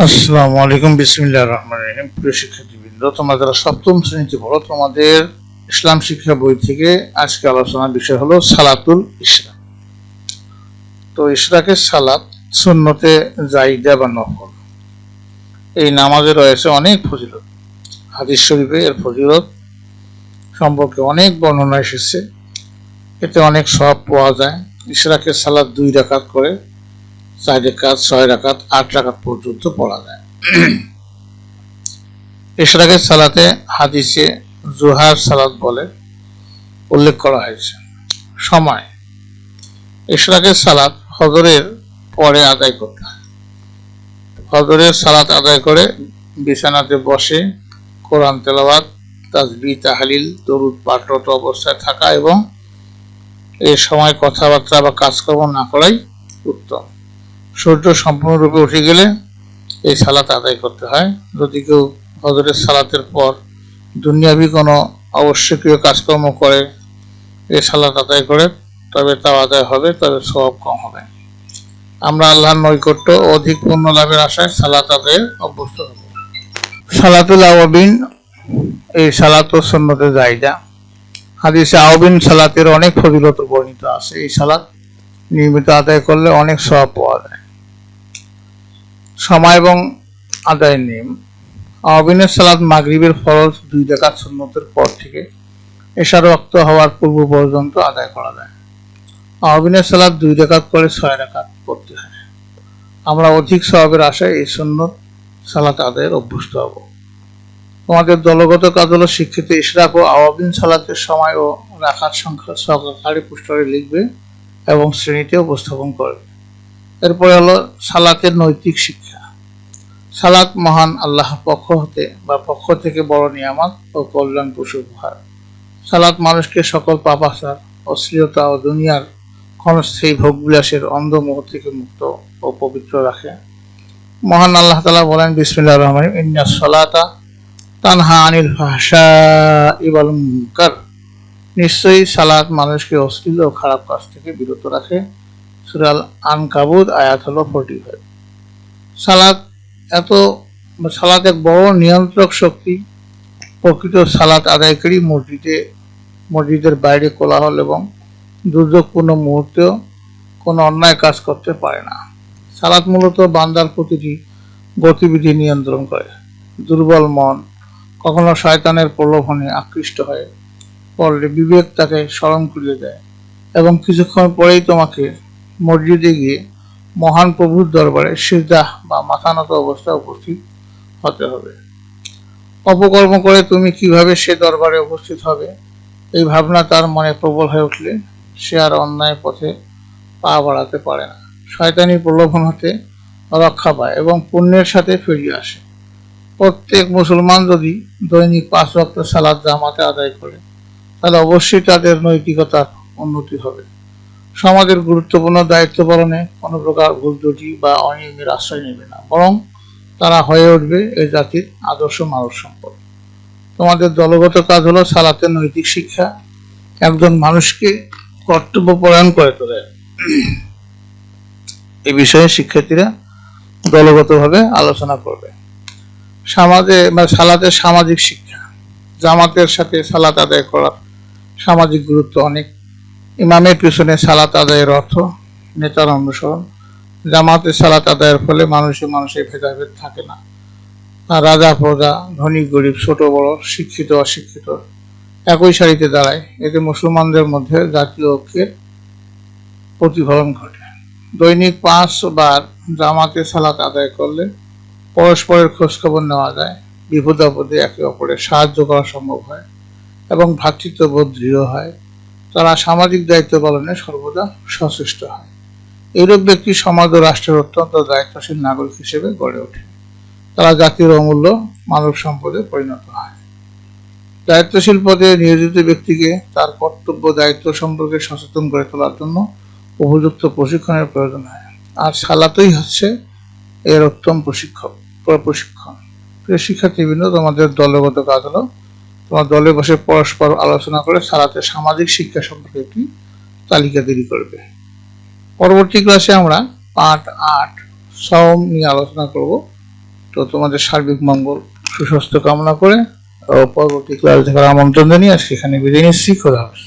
আসসালামু আলাইকুম, বিসমিল্লাহির রহমানির রহিম। প্রিয় শিক্ষার্থীবৃন্দ, তোমরা যারা সপ্তম শ্রেণীতে পড়ো, তোমাদের ইসলাম শিক্ষা বই থেকে আজকে আলোচনার বিষয় হলো সালাতুল ইশরাক। তো ইশরাকের সালাত সুন্নতে জাইদা বা নফল। এই নামাজে রয়েছে অনেক ফজিলত। হাদিস শরীফে এর ফজিলত সম্পর্কে অনেক বর্ণনা এসেছে। এতে অনেক সওয়াব পাওয়া যায়। ইশরাকের সালাত 2 রাকাত করে 4 রাকাত, 6 রাকাত, 8 রাকাত পর্যন্ত পড়া যায়। ইশরাকের সালাতে হাদিসে জোহার সালাত বলে উল্লেখ করা হয়েছে। সময়: ইশরাকের সালাত ফজরের পরে আদায় করতে হয়। ফজরের সালাত আদায় করে বিছানাতে বসে কোরআন তেলাওয়াত, তাসবিহ, তাহলিল, দরুদ পাঠরত অবস্থায় থাকা এবং এই সময় কথাবার্তা বা কাজকর্ম না করাই উত্তম। সূর্য সম্পূর্ণরূপে উঠে গেলে এই সালাত আদায় করতে হয়। যদি কেউ ফজরের সালাতের পর দুনিয়াবি কোনো আবশ্যকীয় কাজকর্ম করে এই সালাত আদায় করে, তবে তাও আদায় হবে, তবে সওয়াব কম হবে। আমরা আল্লাহর নৈকট্য ও অধিক পুণ্য লাভের আশায় সালাত আদায়ে অভ্যস্ত হব। সালাতুল আওয়াবিন, এই সালাত ও সুন্নতে জাইদা। হাদিসে আওয়াবিন সালাতের অনেক ফজিলত বর্ণিত আছে। এই সালাত নিয়মিত আদায় করলে অনেক সওয়াব পাওয়া যায়। সময় এবং আদায়ের নিয়ম: আওয়াবিনের সালাত মাগরিবের ফরজ 2 রাকাত সুন্নতের পর থেকে এশার ওয়াক্ত হওয়ার পূর্ব পর্যন্ত আদায় করা যায়। আওয়াবিনের সালাত 2 রাকাত করে 6 রাকাত পড়তে হয়। আমরা অধিক সওয়াবের আশায় এই সুন্নত সালাত আদায়ের অভ্যস্ত হব। তোমাদের দলগত কাজ হলো শিক্ষিত ইশরাক ও আওয়াবিন সালাতের সময় ও রাকাত সংখ্যা সহকারে পোস্টারে লিখবে এবং শ্রেণীতে উপস্থাপন করবে। এরপরে হলো সালাতের নৈতিক শিক্ষা। সালাত মহান আল্লাহর পক্ষ থেকে বড় নিয়ামত ও কল্যাণপ্রসূ উপহার। সালাত মানুষকে সকল পাপাচার, অশ্লীলতা ও দুনিয়ার ক্ষণস্থায়ী ভোগবিলাসের অন্ধ মোহ থেকে মুক্ত ও পবিত্র রাখে। মহান আল্লাহ তাআলা বলেন, বিসমিল্লাহির রহমানির রহিম, ইন্নাস সালাতা তানহা আনিল ফাহশাই ওয়াল মুনকার। নিশ্চয়ই সালাত মানুষকে অশ্লীল ও খারাপ কাজ থেকে বিরত রাখে। সূরা আল আনকাবুত আয়াত হলো 45। সালাত এক বড় নিয়ন্ত্রক শক্তি। প্রকৃত সালাত আদায়কারী মসজিদের বাইরে কোলাহল এবং দুর্যোগপূর্ণ মুহূর্তেও কোনো অন্যায় কাজ করতে পারে না। সালাত মূলত বান্দার প্রতিটি গতিবিধি নিয়ন্ত্রণ করে। দুর্বল মন কখনো শয়তানের প্রলোভনে আকৃষ্ট হয়ে পড়লে বিবেক তাকে স্মরণ করিয়ে দেয় এবং কিছুক্ষণ পরেই তোমাকে মসজিদে গিয়ে মহান প্রভুর দরবারে সিজদাহ বা মাথা নত অবস্থায় উপস্থিত হতে হবে। অপকর্ম করে তুমি কিভাবে সে দরবারে উপস্থিত হবে, এই ভাবনা তার মনে প্রবল হয়ে উঠলে সে আর অন্যায় পথে পা বাড়াতে পারে না। শয়তানি প্রলোভন হতে রক্ষা পায় এবং পুণ্যের সাথে ফিরিয়ে আসে। প্রত্যেক মুসলমান যদি দৈনিক 5 ওয়াক্ত সালাত জামাতে আদায় করে, তাহলে অবশ্যই তাদের নৈতিকতার উন্নতি হবে। সমাজের গুরুত্বপূর্ণ দায়িত্ব পালনে কোনো প্রকার ভুল ত্রুটি বা অনিয়মের আশ্রয় নেবে না, বরং তারা হয়ে উঠবে এই জাতির আদর্শ মানব সম্পদ। তোমাদের দলগত কাজ হলো সালাতের নৈতিক শিক্ষা। একজন মানুষকে কর্তব্যপরায়ণ করে তোলে। এই বিষয়ে শিক্ষার্থীরা দলগতভাবে আলোচনা করবে। সালাতের সামাজিক শিক্ষা। জামাতের সাথে সালাত আদায় করার সামাজিক গুরুত্ব অনেক। ইমামের পিছনে সালাত আদায়ের অর্থ নেতার অনুসরণ। জামাতে সালাত আদায়ের ফলে মানুষে ভেদাভেদ থাকে না। রাজা প্রজা, ধনী গরিব, ছোট বড়, শিক্ষিত অশিক্ষিত একই সারিতে দাঁড়ায়। এতে মুসলমানদের মধ্যে জাতীয় ঐক্যের প্রতিফলন ঘটে। দৈনিক 5 বার জামাতে সালাত আদায় করলে পরস্পরের খোঁজখবর নেওয়া যায়, বিপদ আপদে একে অপরের সাহায্য করা সম্ভব হয় এবং ভ্রাতৃত্ববোধ দৃঢ় হয়। তারা সামাজিক দায়িত্ব পালনে সর্বদা সচেষ্ট হয়। এইরূপ ব্যক্তি সমাজ ও রাষ্ট্রের অত্যন্ত দায়িত্বশীল নাগরিক হিসেবে গড়ে ওঠে। তারা জাতির অমূল্য মানব সম্পদে পরিণত হয়। দায়িত্বশীল পদে নিয়োজিত ব্যক্তিকে তার কর্তব্য দায়িত্ব সম্পর্কে সচেতন করে তোলার জন্য উপযুক্ত প্রশিক্ষণের প্রয়োজন হয়। আর সালাতই হচ্ছে এর উত্তম প্রশিক্ষণ। প্রিয় শিক্ষার্থীবৃন্দ, তোমাদের দলগত কাজ হলো তোমার দলে বসে পরস্পর আলোচনা করে সালাতের সামাজিক শিক্ষা সম্পর্কে একটি তালিকা তৈরি করবে। পরবর্তী ক্লাসে আমরা পাঠ 8 সওম নিয়ে আলোচনা করব। তো তোমাদের সার্বিক মঙ্গল সুস্বাস্থ্য কামনা করে পরবর্তী ক্লাস দেখার আমন্ত্রণ জানিয়ে সেখানে বিদায় নিচ্ছি। খোদা হাফেজ।